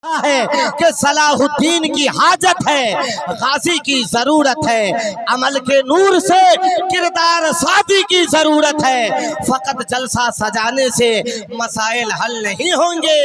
है कि सलाहुद्दीन की हाजत है, गाजी की जरूरत है, अमल के नूर से किरदार सादी की जरूरत है। फकत जलसा सजाने से मसाइल हल नहीं होंगे,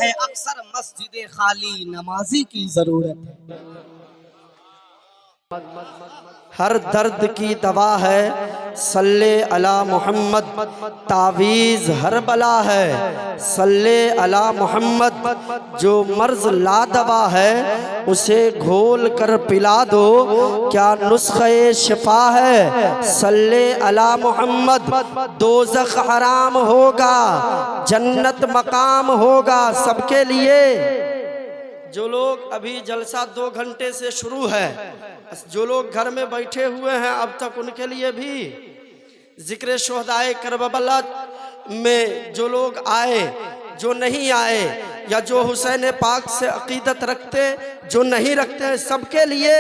है अक्सर मस्जिद खाली नमाजी की जरूरत है। हर दर्द की दवा है सल्ले अला मोहम्मद, तावीज़ हर बला है सल्ले अला मोहम्मद। जो मर्ज ला दवा है उसे घोल कर पिला दो, क्या नुस्खे शिफा है सल्ले अला मोहम्मद। दोज़ख हराम होगा, जन्नत मकाम होगा सबके लिए। जो लोग अभी जलसा 2 घंटे से शुरू है, जो लोग घर में बैठे हुए हैं अब तक, उनके लिए भी जिक्र शुहदाए करबला में जो लोग आए, जो नहीं आए, या जो हुसैन पाक से अकीदत रखते, जो नहीं रखते, सबके लिए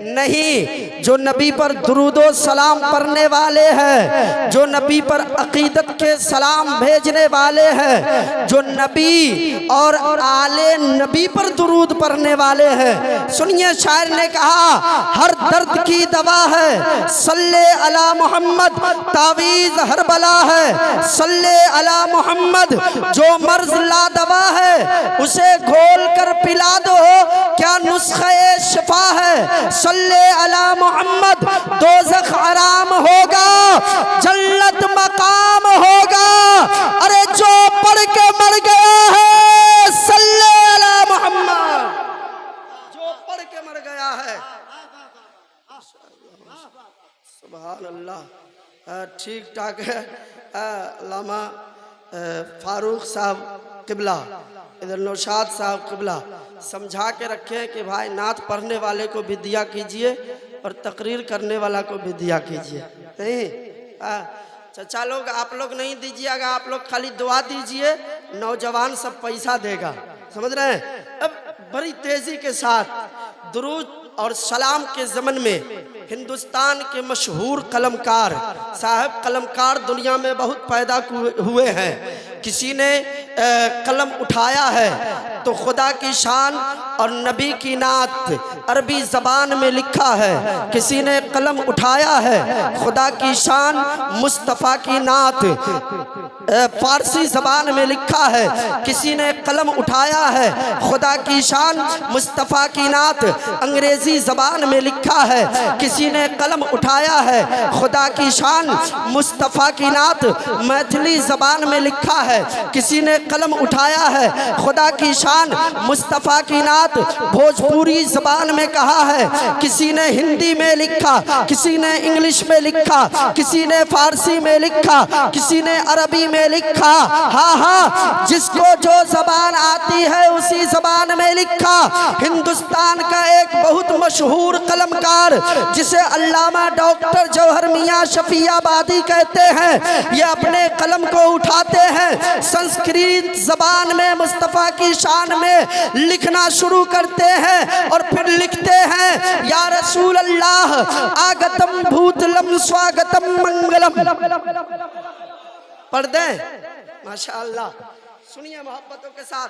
नहीं। जो नबी पर दुरूदो सलाम पढ़ने वाले हैं, जो नबी पर अकीदत के सलाम भेजने वाले हैं, जो नबी और आले नबी पर दुरूद पढ़ने वाले हैं। सुनिए, शायर ने कहा हर दर्द की दवा है सल्ले अला मोहम्मद, तावीज़ हर बला है सल्ले अला मोहम्मद। जो मर्ज ला दवा है उसे घोल कर पिला दो, क्या नुस्खे शिफा है सल्ले अला मोहम्मद। दोज़ख हराम होगा, जन्नत मकाम होगा। अरे जो पढ़ के मर गया है सल्ले अला मोहम्मद, जो पढ़ के मर गया है। सुभान अल्लाह। ठीक ठाक है। लामा फारूक साहब किबला, इधर नौशाद साहब किबला समझा के रखे कि भाई नात पढ़ने वाले को भी दिया कीजिए और तकरीर करने वाला को भी दिया कीजिए। नहीं चचा लोग, आप लोग नहीं दीजिएगा, आप लोग खाली दुआ दीजिए, नौजवान सब पैसा देगा। समझ रहे हैं? अब बड़ी तेजी के साथ दुरूद और सलाम के ज़मन में हिंदुस्तान के मशहूर कलमकार साहब, कलमकार दुनिया में बहुत पैदा हुए हैं। किसी ने कलम उठाया है तो खुदा की शान और नबी की नात अरबी ज़बान में लिखा है। किसी ने कलम उठाया है खुदा की शान मुस्तफ़ा की नात फारसी ज़बान में लिखा है। किसी ने कलम उठाया है खुदा की शान मुस्तफ़ा की नात अंग्रेज़ी ज़बान में लिखा है। किसी ने कलम उठाया है खुदा की शान मुस्तफ़ा की नात मैथिली ज़बान में लिखा है। किसी ने कलम उठाया है खुदा की शान मुस्तफ़ा की नात भोजपुरी ज़बान में कहा है। किसी ने हिंदी में लिखा, किसी ने इंग्लिश में लिखा, किसी ने फारसी में लिखा, किसी ने अरबी में लिखा। हाँ हाँ, जिसको जो ज़बान आती है उसी ज़बान में लिखा। हिंदुस्तान का एक बहुत मशहूर कलमकार जिसे अल्लामा डॉक्टर जौहर मियाँ शफियाबादी कहते हैं, ये अपने कलम को उठाते हैं, संस्कृत ज़बान में मुस्तफ़ा की शान में लिखना शुरू करते हैं और फिर लिखते हैं या रसूल अल्लाह आगतम भूतलम स्वागतम मंगलम। पढ़ दें माशाअल्लाह। सुनिए मोहब्बतों के साथ,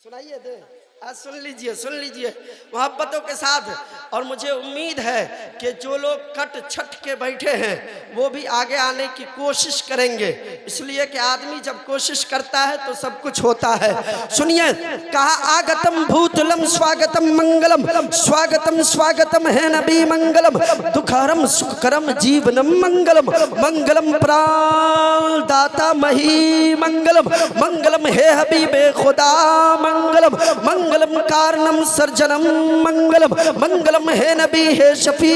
सुनाइए दे, सुन लीजिए मोहब्बतों के साथ। और मुझे उम्मीद है कि जो लोग कट छट के बैठे हैं वो भी आगे आने की कोशिश करेंगे, इसलिए कि आदमी जब कोशिश करता है तो सब कुछ होता है। सुनिए, कहा आगतम भूतलम स्वागतम मंगलम, स्वागतम स्वागतम है नबी मंगलम, दुखहरम सुखकरम जीवनम मंगलम, मंगलम प्राण दाता मही मंगलम, मंगलम है हबीबे खुदा मंगलम, मंगलम कारणम सर्जनम मंगलम, मंगलम है नबी है शफी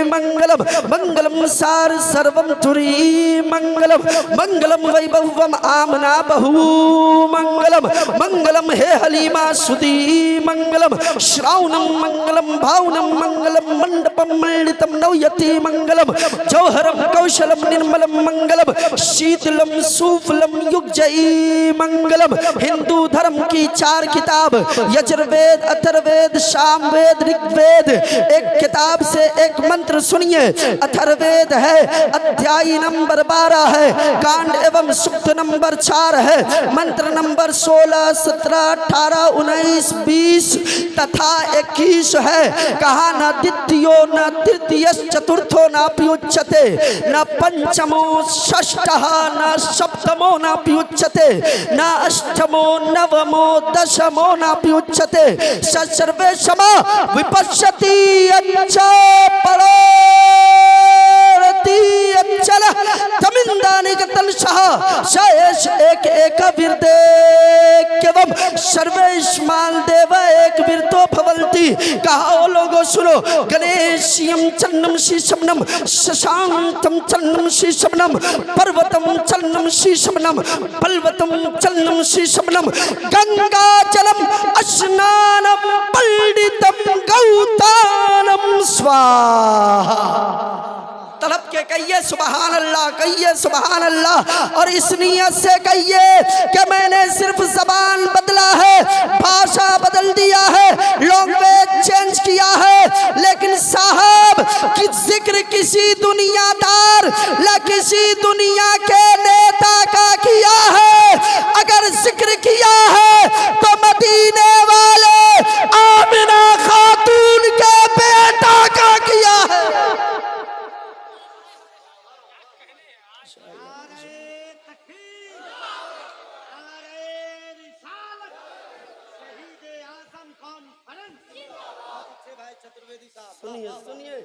मंगलम, मंगलम सार सर्वम तुरी मंगलम, मंगलम वैभवम आमना बहु मंगलम, मंगलम है हलीमा सुदी मंगलम, श्रावणम मंगलम भावनम मंगलम, मंडपम मंडितम नवयति मंगलम, जौहरम कौशलम निर्मलम मंगलम, शीतलम सूफलम युगजयी मंगलम। हिंदू धर्म की 4 किताब यजुर्वेद, अथर्ववेद, सामवेद, ऋग्वेद, एक किताब से एक मंत्र सुनिए। अथर्ववेद है, अध्याय नंबर 12 है, कांड एवं सूक्त नंबर 4 है, मंत्र नंबर 16, 17, 18, 19, 20 तथा 21 है। कहा न द्वितीयो न तृतीय चतुर्थो नापि उच्यते, न पंचमो षष्ठः न सप्तमो नापि उच्यते, न अष्टमो नवमो दशमो नापि उच्यते। सर्वेशम विपश्यति अच्छा परोरति अचल तमिंदानिक तलशः शेष एक एक विरदेक्यवम सर्वेष्माल देव एक विरतो भवन्ति। कहा ओ लोगों सुनो, गणेशियम चन्नम शीशमनम, शशांकम चन्नम शीशमनम, पर्वतम चन्नम शीशमनम, पल्वतम चन्नम शीशमनम, गंगा जलम स्नानम पंडितम गौतानम स्वाहा। तड़प के कहिए सुबहान अल्लाह, कहिए सुबहान अल्लाह। और इस नियत से कहिए कि मैंने सिर्फ जबान बदला है, भाषा बदल दिया है, लैंग्वेज चेंज किया है, लेकिन साहब कि जिक्र किसी दुनियादार या किसी दुनिया के नेता का किया है। अगर जिक्र किया है तो मदीने वाले आमिना खातून के बेटा का किया है। सुनिए सुनिए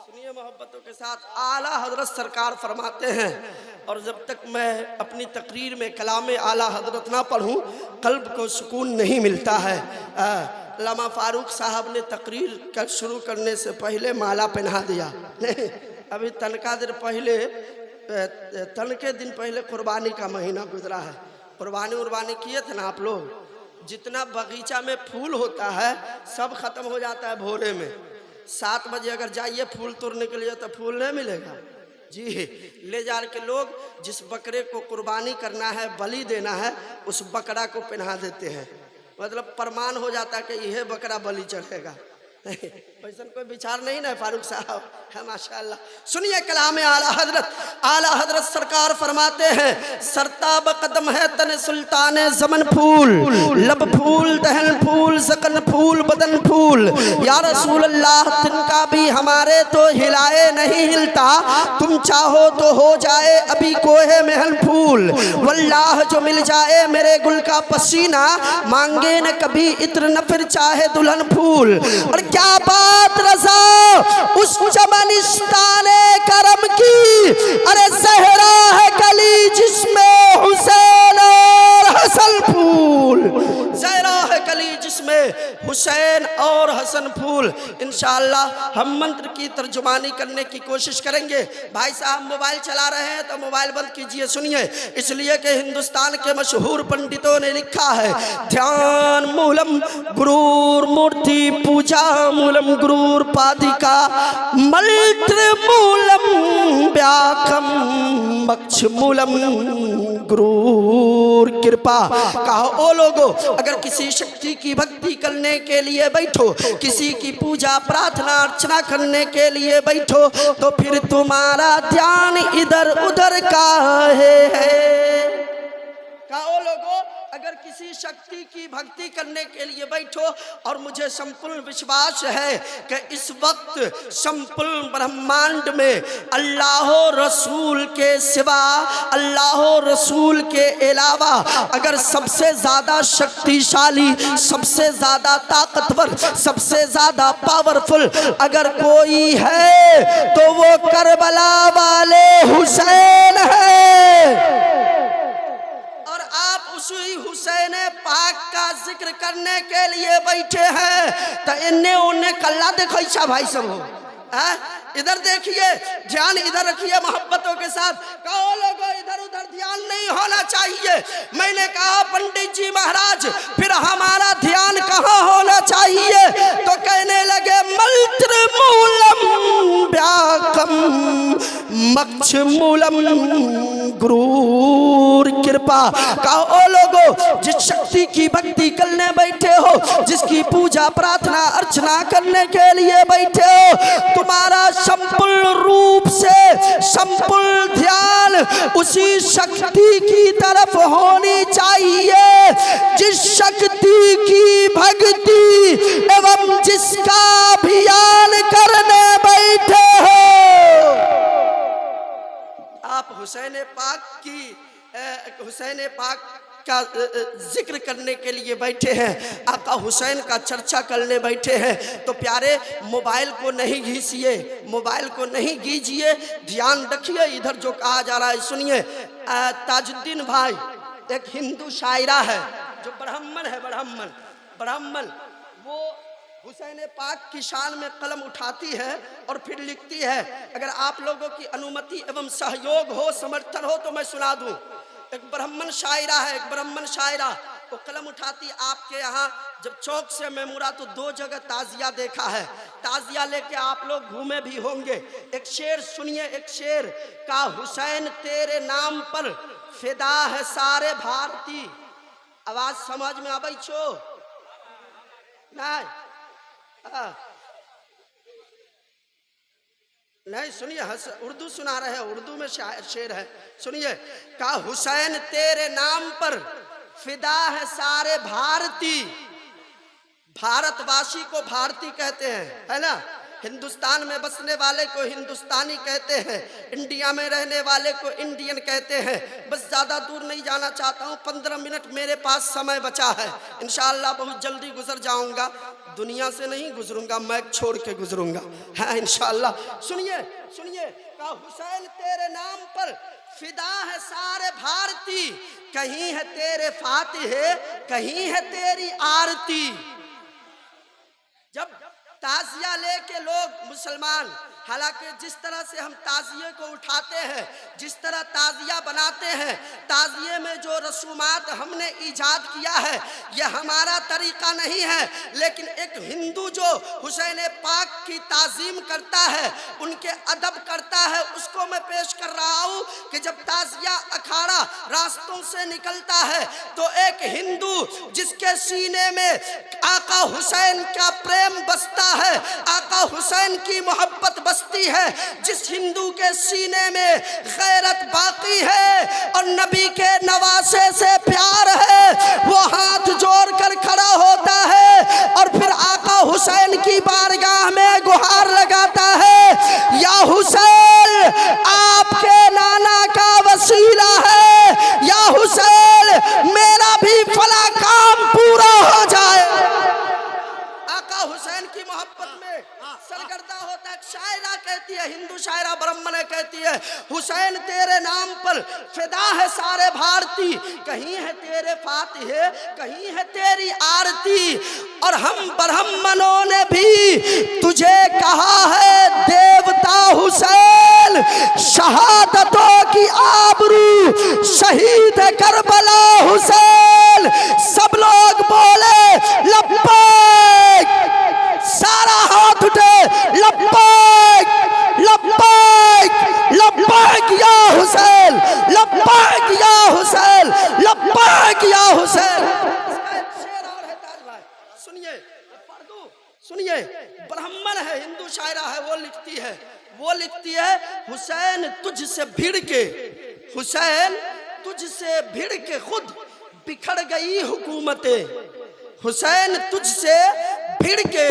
सुनिए मोहब्बतों के साथ। आला हजरत सरकार फरमाते हैं, और जब तक मैं अपनी तकरीर में कलाम आला हजरत ना पढ़ूं कल्ब को सुकून नहीं मिलता है। अल्लामा फारूक साहब ने तकरीर शुरू करने से पहले माला पहना दिया। नहीं, अभी तनका दिन पहले, तनके दिन पहले कुर्बानी का महीना गुजरा है। कुर्बानी किए थे ना आप लोग। जितना बगीचा में फूल होता है सब खत्म हो जाता है भोरे में। 7 बजे अगर जाइए फूल तोड़ने के लिए तो फूल नहीं मिलेगा जी। ले जा के लोग जिस बकरे को कुर्बानी करना है, बलि देना है, उस बकरा को पहना देते हैं। मतलब प्रमाण हो जाता है कि यह बकरा बलि चढ़ेगा। वैसा कोई विचार नहीं ना फारूक साहब है, माशाअल्लाह। सुनिए कलाम आला हजरत सरकार फरमाते हैं, सरताब कदम है तन सुल्तान जमन फूल, लब फूल दहन फूल सकन फूल बदन फूल। या रसूल अल्लाह तिनका भी हमारे तो हिलाए नहीं हिलता, तुम चाहो तो हो जाए अभी कोहे महल फूल। वल्लाह जो मिल जाए मेरे गुल का पसीना, मांगे न कभी इत्र न फिर चाहे दुल्हन फूल। और क्या बात रज़ा उस चमनिस्ताने करम की, अरे सहरा है कली जिसमें हुसैन और हसन फूल। सहरा है कली जिसमें हुसैन और हसन फूल। इंशाअल्लाह हम मंत्र की तर्जुमानी करने की कोशिश करेंगे। भाई साहब मोबाइल चला रहे हैं तो मोबाइल बंद कीजिए, सुनिए। इसलिए कि हिंदुस्तान के मशहूर पंडितों ने लिखा है, ध्यान मूलम गुरूर मूर्ति पूजा मूलम गुरूर पादिका मल्त्र मूलम व्याकम मक्ष मूलम गुरूर कृपा। कहा ओ लोगो, अगर किसी शक्ति की भक्ति करने के लिए बैठो, किसी की पूजा प्रार्थना अर्चना करने के लिए बैठो, तो फिर तुम्हारा ध्यान इधर उधर काहे है। कहा ओ लोगो, अगर किसी शक्ति की भक्ति करने के लिए बैठो, और मुझे संपूर्ण विश्वास है कि इस वक्त संपूर्ण ब्रह्मांड में अल्लाह रसूल के सिवा, अल्लाह रसूल के अलावा अगर सबसे ज्यादा शक्तिशाली, सबसे ज्यादा ताकतवर, सबसे ज्यादा पावरफुल अगर कोई है तो वो करबला वाले हुसैन है। आप उसी हुसैन पाक का जिक्र करने के लिए बैठे हैं तो इन्ने उन्ने कल्ला देखो भाई सब हो। इधर देखिए, ध्यान इधर रखिए मोहब्बतों के साथ। कहो लोगों, इधर उधर ध्यान नहीं होना चाहिए। मैंने कहा पंडित जी महाराज फिर हमारा ध्यान कहाँ होना चाहिए? तो कहने लगे मंत्र मूलम व्याकम मक्ष मूलम गुरूर कृपा। कहो लोगों, जिस शक्ति की भक्ति करने बैठे हो, जिसकी पूजा प्रार्थना अर्चना करने के लिए बैठे हो, तुम्हारा संपूर्ण रूप से संपूर्ण ध्यान उसी शक्ति की तरफ होनी चाहिए जिस शक्ति की भक्ति एवं जिसका अभियान करने बैठे हो। आप हुसैन पाक का जिक्र करने के लिए बैठे हैं, आका हुसैन का चर्चा करने बैठे हैं, तो प्यारे मोबाइल को नहीं घीसिए, मोबाइल को नहीं गीजिए, ध्यान रखिए इधर जो कहा जा रहा है सुनिए। ताजुद्दीन भाई एक हिंदू शायरा है जो ब्राह्मण है, ब्राह्मण वो हुसैन पाक की शान में कलम उठाती है और फिर लिखती है। अगर आप लोगों की अनुमति एवं सहयोग हो, समर्थन हो तो मैं सुना दूं। एक ब्राह्मण शायरा है, एक ब्राह्मण शायरा, वो कलम उठाती। आपके यहाँ जब चौक से मैं मुड़ा तो 2 जगह ताजिया देखा है, ताजिया लेके आप लोग घूमे भी होंगे। एक शेर सुनिए, एक शेर का हुसैन तेरे नाम पर फिदा है सारे भारती। आवाज समझ में आबै छो नहीं? नहीं सुनिए, उर्दू सुना रहे हैं, उर्दू में शेर है, सुनिए। का हुसैन तेरे नाम पर फिदा है सारे भारती। भारतवासी को भारती कहते हैं, है ना। हिंदुस्तान में बसने वाले को हिंदुस्तानी कहते हैं, इंडिया में रहने वाले को इंडियन कहते हैं। बस ज़्यादा दूर नहीं जाना चाहता हूँ, 15 मिनट मेरे पास समय बचा है, इंशाअल्लाह बहुत जल्दी गुजर जाऊँगा। दुनिया से नहीं गुजरूंगा, मैं छोड़ के गुजरूंगा, हाँ इंशाअल्लाह। सुनिए सुनिए, का हुसैन तेरे नाम पर फिदा है सारे भारती, कहीं है तेरे फातिह, कहीं है तेरी आरती। जब ताजिया लेके लोग मुसलमान, हालांकि जिस तरह से हम ताजिए को उठाते हैं, जिस तरह ताजिया बनाते हैं, ताजिए में जो रसूमात हमने ईजाद किया है यह हमारा तरीका नहीं है। लेकिन एक हिंदू जो हुसैन पाक की ताजीम करता है, उनके अदब करता है, उसको मैं पेश कर रहा हूँ कि जब ताजिया अखाड़ा रास्तों से निकलता है तो एक हिंदू जिसके सीने में आका हुसैन का प्रेम बसता है, आका हुसैन की मोहब्बत बसती है, जिस हिंदू के सीने में गैरत बाकी है और नबी के नवासे से प्यार है, वो हाथ जोड़कर खड़ा होता है और फिर आका हुसैन की बारगाह में गुहार लगाता है, या हुसैन आपके नाना का वसीला है, या हुसैन मेरा भी फला काम पूरा हो जाए। हुसैन की मोहब्बत में सरगर्दा होता है। शायरा कहती है, हिंदू शायरा ब्राह्मण कहती है, हुसैन तेरे नाम पर फिदा है सारे भारती, कहीं है तेरे फातिह, कहीं है तेरी आरती। और हम ब्राह्मणों ने भी तुझे कहा है देवता हुसैन, शहादतों की आबरू शहीद करबला हुसैन। सब लोग बोले लब्बैक, सारा हाथ उठे, लब्बैक लब्बैक लब्बैक या हुसैन, लब्बैक या हुसैन, लब्बैक या हुसैन। इसका एक शेर और है ताज भाई, सुनिए, सुनिए। ब्राह्मण है, हिंदू शायरा है, वो लिखती है हुसैन तुझसे भिड़ के, हुसैन तुझसे भिड़ के खुद बिखर गई हुकूमतें, हुसैन तुझसे भिड़ के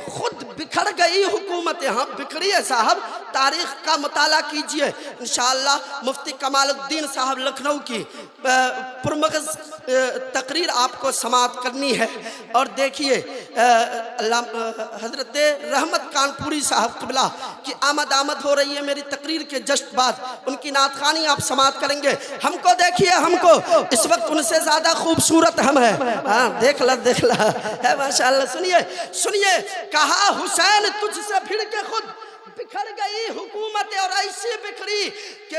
खुद बिखर गई हुकूमतें। हाँ बिखरी है साहब, तारीख का मुताला कीजिए, इंशाअल्लाह मुफ्ती कमालुद्दीन साहब लखनऊ की पुरमगज तकरीर आपको समाअत करनी है। और देखिए हजरत रहमत कानपुरी साहब क़िबला की आमद हो रही है मेरी तकरीर के जस्ट बाद, उनकी नातखानी आप समाअत करेंगे। हमको देखिए, हमको इस वक्त उनसे ज़्यादा खूबसूरत हम है, हाँ देख ला है माशाअल्लाह। सुनिए सुनिए, कहा हुसैन तुझसे भिड़ के खुद बिखर गई हुकूमत, और ऐसी बिखरी कि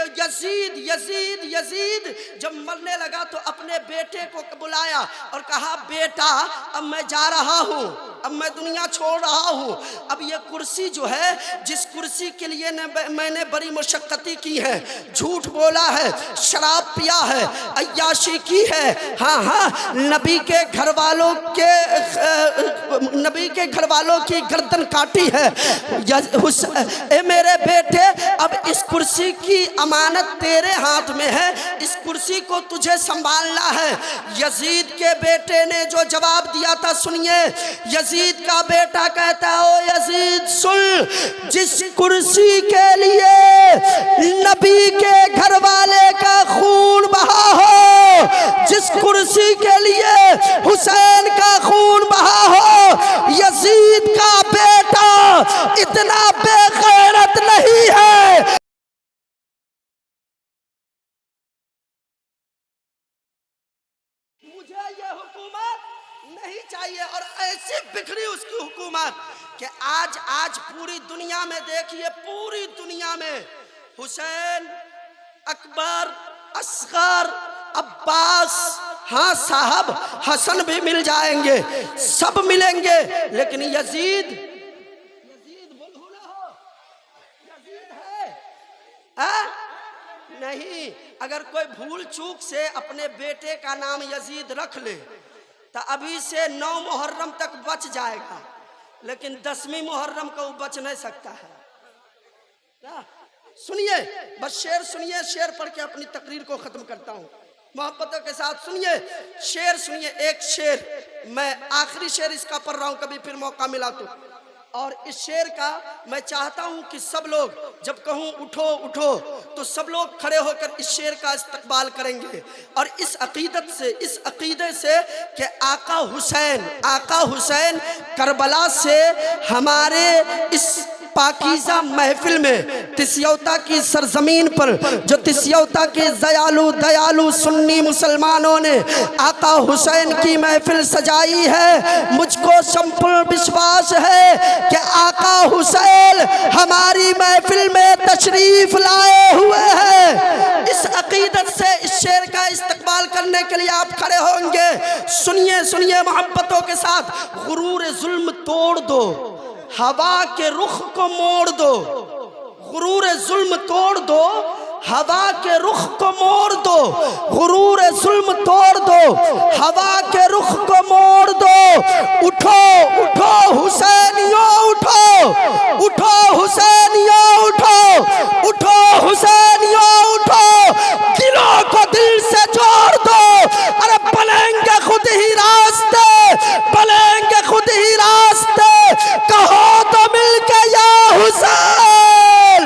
यजीद जब मरने लगा तो अपने बेटे को बुलाया और कहा बेटा अब मैं जा रहा हूँ, अब मैं दुनिया छोड़ रहा हूँ। अब ये कुर्सी जो है, जिस कुर्सी के लिए मैंने बड़ी मुशक्कती की है, झूठ बोला है, शराब पिया है, अय्याशी की है, हाँ हाँ, नबी के घर वालों की गर्दन काटी है। ए मेरे बेटे, अब इस कुर्सी की अमानत तेरे हाथ में है, इस कुर्सी को तुझे संभालना है। यजीद के बेटे ने जो जवाब दिया था सुनिए। यजीद का बेटा कहता है, ओ यजीद सुन, जिस कुर्सी के लिए नबी के घर वाले का खून बहा हो, जिस कुर्सी के लिए हुसैन का खून बहा हो, यजीद का बेटा इतना बेगैरत नहीं है। मुझे ये हुकूमत नहीं चाहिए। और ऐसी बिखरी उसकी हुकूमत कि आज पूरी दुनिया में देखिए, पूरी दुनिया में हुसैन, अकबर, असगर, अब्बास, हाँ साहब, हसन भी मिल जाएंगे, सब मिलेंगे, लेकिन यजीद है नहीं। अगर कोई भूल चूक से अपने बेटे का नाम यजीद रख ले तो अभी से 9 मुहर्रम तक बच जाएगा, लेकिन 10वीं मुहर्रम को वो बच नहीं सकता है। सुनिए, बस शेर सुनिए, शेर पढ़ के अपनी तकरीर को खत्म करता हूँ मोहब्बतों के साथ। सुनिए शेर, सुनिए एक शेर, मैं आखिरी शेर इसका पढ़ रहा हूँ, कभी फिर मौका मिला तो। और इस शेर का मैं चाहता हूं कि सब लोग, जब कहूं उठो उठो, तो सब लोग खड़े होकर इस शेर का इस्तकबाल करेंगे। और इस अकीदत से, इस अकीदे से कि आका हुसैन करबला से हमारे इस पाकीज़ा महफिल में, तिस्यौता की सरजमीन पर, जो तिस्यौता के दयालु सुन्नी मुसलमानों ने आका हुसैन की महफिल सजाई है, मुझको संपूर्ण विश्वास है कि आका हुसैन हमारी महफिल में तशरीफ लाए हुए हैं। इस अकीदत से इस शेर का इस्तकबाल करने के लिए आप खड़े होंगे। सुनिए सुनिए मोहब्बतों के साथ। गुरूर जुल्म तोड़ दो, हवा के रुख को मोड़ दो, गुरूर जुल्म तोड़ दो, हवा के रुख को मोड़ दो, गुरूर जुल्म तोड़ दो, हवा के रुख को मोड़ दो। उठो उठो हुसैनियों उठो, उठो हुसैनियों उठो, उठो हुसैनियों उठो, दिलों को दिल से जोड़ दो। अरे बनेंगे खुद ही रास्ते, बनेंगे खुद ही रास्ते, कहो तो मिलके या हुसैन,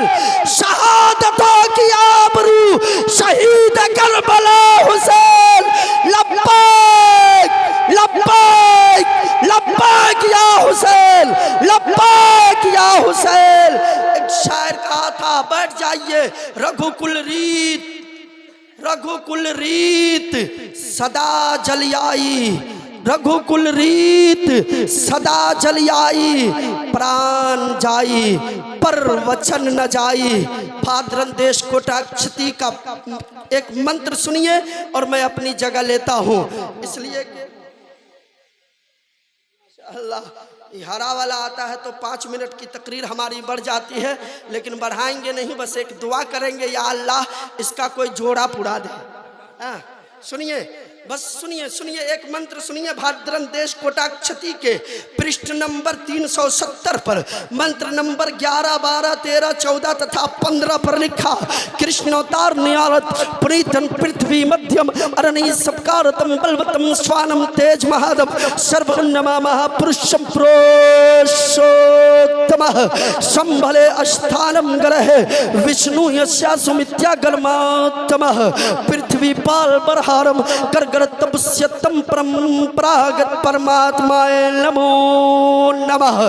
शहादतों की आबरू शहीद करबला हुसैन, लब्बैक लब्बैक लब्बैक या हुसैन, लब्बैक या हुसैन। एक शायर कहा था, बैठ जाइए, रघुकुल रीत सदा जली आई, रघुकुल रीत सदा जली आई, प्राण जाई पर वचन न जाई। फादरन देश कोटाक्षती का एक मंत्र सुनिए और मैं अपनी जगह लेता हूँ, इसलिए कि अल्लाह हरा वाला आता है तो 5 मिनट की तकरीर हमारी बढ़ जाती है, लेकिन बढ़ाएंगे नहीं, बस एक दुआ करेंगे, या अल्लाह इसका कोई जोड़ा पुरा दे। सुनिए, बस सुनिए सुनिए, एक मंत्र सुनिए। भाद्रन देश कोटाक्षती के पृष्ठ नंबर 370 पर मंत्र नंबर 11, 12, 13, 14 तथा 15 पर लिखा। कृष्णोतार नियारत प्रीतम पृथ्वी मध्यम अरणी सत्कारतम बलवतम स्वानम तेज महादम सर्वन्नमा महापुरुषम प्रोषोत्तम संभले अस्थानम ग्रहे विष्णु यस्या सुमित्या गर्मात्तम पृथ्वी पाल बरहारम कर तपस्यतम परंपरागत परमात्माए नमो नमः।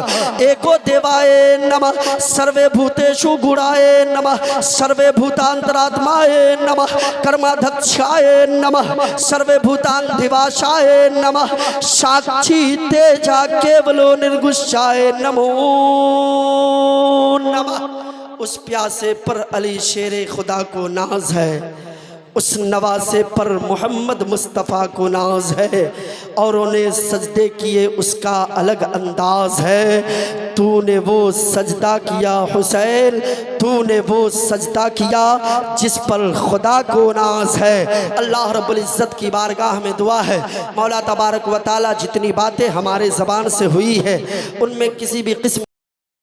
एको देवाय नमः, सर्वे भूतेषु गुणाय नमः, सर्वे भूतांतरात्माय नमः, कर्माध्यक्षाय नमः, सर्वे भूतांधिवासाय नमः, साक्षी तेजा केवलो निर्गुष्याय नमो नमः। उस प्यासे पर अली शेरे खुदा को नाज है, उस नवासे पर मोहम्मद मुस्तफ़ा को नाज है और उन्हें सजदे किए उसका अलग अंदाज है। तूने वो सजदा किया हुसैन, तूने वो सजदा किया जिस पर खुदा को नाज है। अल्लाह रब्बुल इज़्ज़त की बारगाह में दुआ है, मौला तबारक व तआला जितनी बातें हमारे ज़बान से हुई है उनमें किसी भी किस्म